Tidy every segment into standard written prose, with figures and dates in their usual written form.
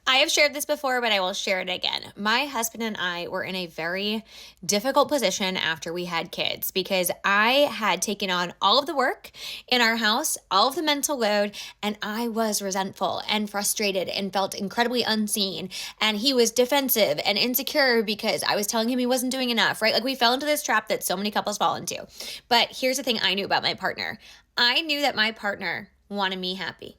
I have shared this before, but I will share it again. My husband and I were in a very difficult position after we had kids because I had taken on all of the work in our house, all of the mental load, and I was resentful and frustrated and felt incredibly unseen. And he was defensive and insecure because I was telling him he wasn't doing enough, right? Like we fell into this trap that so many couples fall into. But here's the thing I knew about my partner. I knew that my partner wanted me happy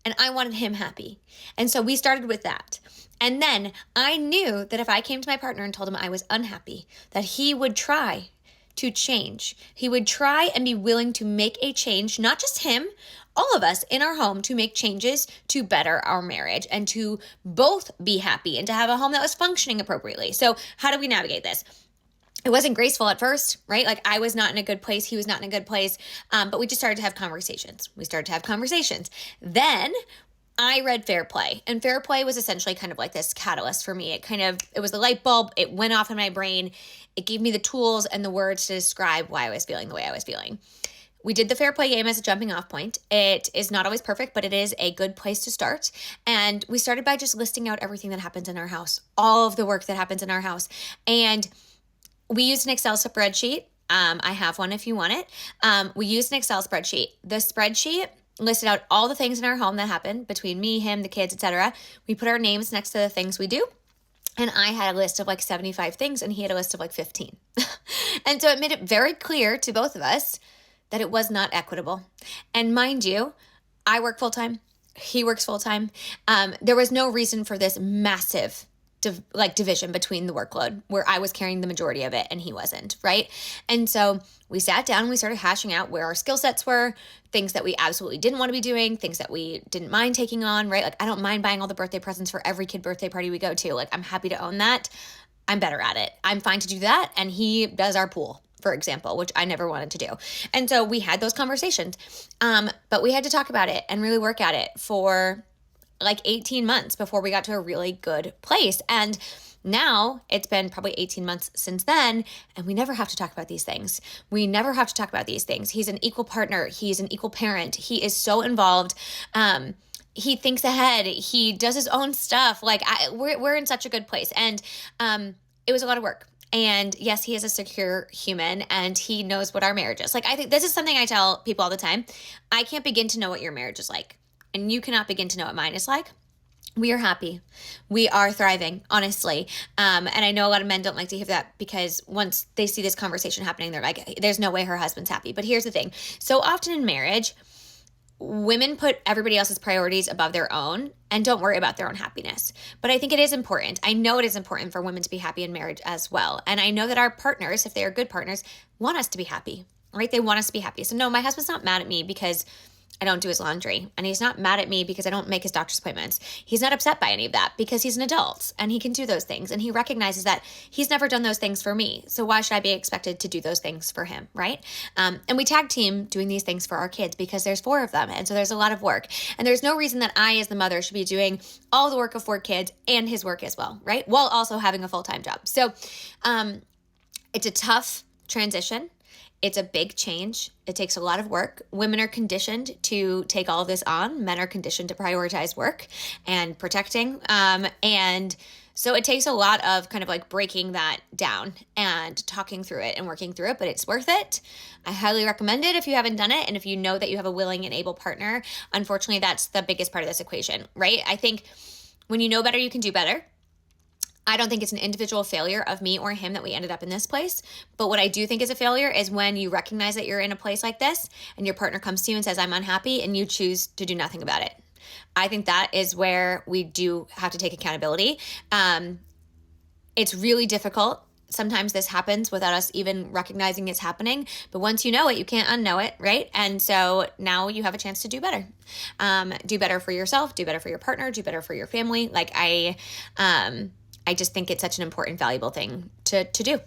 and I wanted him happy. And so we started with that. And then I knew that if I came to my partner and told him I was unhappy, that he would try to change. He would try and be willing to make a change, not just him, all of us in our home to make changes to better our marriage and to both be happy and to have a home that was functioning appropriately. So how do we navigate this? It wasn't graceful at first, right? Like I was not in a good place. He was not in a good place. But we just started to have conversations. Then I read Fair Play, and Fair Play was essentially kind of like this catalyst for me. It was the light bulb. It went off in my brain. It gave me the tools and the words to describe why I was feeling the way I was feeling. We did the Fair Play game as a jumping off point. It is not always perfect, but it is a good place to start. And we started by just listing out everything that happens in our house, all of the work that happens in our house. And we used an Excel spreadsheet. I have one if you want it. We used an Excel spreadsheet. The spreadsheet listed out all the things in our home that happen between me, him, the kids, etc. We put our names next to the things we do. And I had a list of like 75 things and he had a list of like 15. And so it made it very clear to both of us that it was not equitable. And mind you, I work full time. He works full time. There was no reason for this massive division between the workload where I was carrying the majority of it and he wasn't, right? And so we sat down and we started hashing out where our skill sets were, things that we absolutely didn't want to be doing, things that we didn't mind taking on, right? Like I don't mind buying all the birthday presents for every kid birthday party we go to. Like I'm happy to own that. I'm better at it. I'm fine to do that. And he does our pool, for example, which I never wanted to do. And so we had those conversations. But we had to talk about it and really work at it for like 18 months before we got to a really good place. And now it's been probably 18 months since then, and we never have to talk about these things. We never have to talk about these things. He's an equal partner. He's an equal parent. He is so involved. He thinks ahead. He does his own stuff. Like we're in such a good place. And it was a lot of work. And yes, he is a secure human and he knows what our marriage is. Like I think this is something I tell people all the time. I can't begin to know what your marriage is like. And you cannot begin to know what mine is like. We are happy. We are thriving, honestly. And I know a lot of men don't like to hear that because once they see this conversation happening, they're like, there's no way her husband's happy. But here's the thing. So often in marriage, women put everybody else's priorities above their own and don't worry about their own happiness. But I think it is important. I know it is important for women to be happy in marriage as well. And I know that our partners, if they are good partners, want us to be happy, right? They want us to be happy. So no, my husband's not mad at me because I don't do his laundry. And he's not mad at me because I don't make his doctor's appointments. He's not upset by any of that because he's an adult and he can do those things. And he recognizes that he's never done those things for me. So why should I be expected to do those things for him, right? And we tag team doing these things for our kids because there's 4 of them. And so there's a lot of work. And there's no reason that I, as the mother, should be doing all the work of 4 kids and his work as well, right? While also having a full-time job. So it's a tough transition. It's a big change. It takes a lot of work. Women are conditioned to take all of this on. Men are conditioned to prioritize work and protecting. And so it takes a lot of kind of like breaking that down and talking through it and working through it, but it's worth it. I highly recommend it if you haven't done it. And if you know that you have a willing and able partner, unfortunately, that's the biggest part of this equation, right? I think when you know better, you can do better. I don't think it's an individual failure of me or him that we ended up in this place. But what I do think is a failure is when you recognize that you're in a place like this and your partner comes to you and says, I'm unhappy, and you choose to do nothing about it. I think that is where we do have to take accountability. It's really difficult. Sometimes this happens without us even recognizing it's happening. But once you know it, you can't unknow it, right? And so now you have a chance to do better. Do better for yourself, do better for your partner, do better for your family. Like I just think it's such an important, valuable thing to do.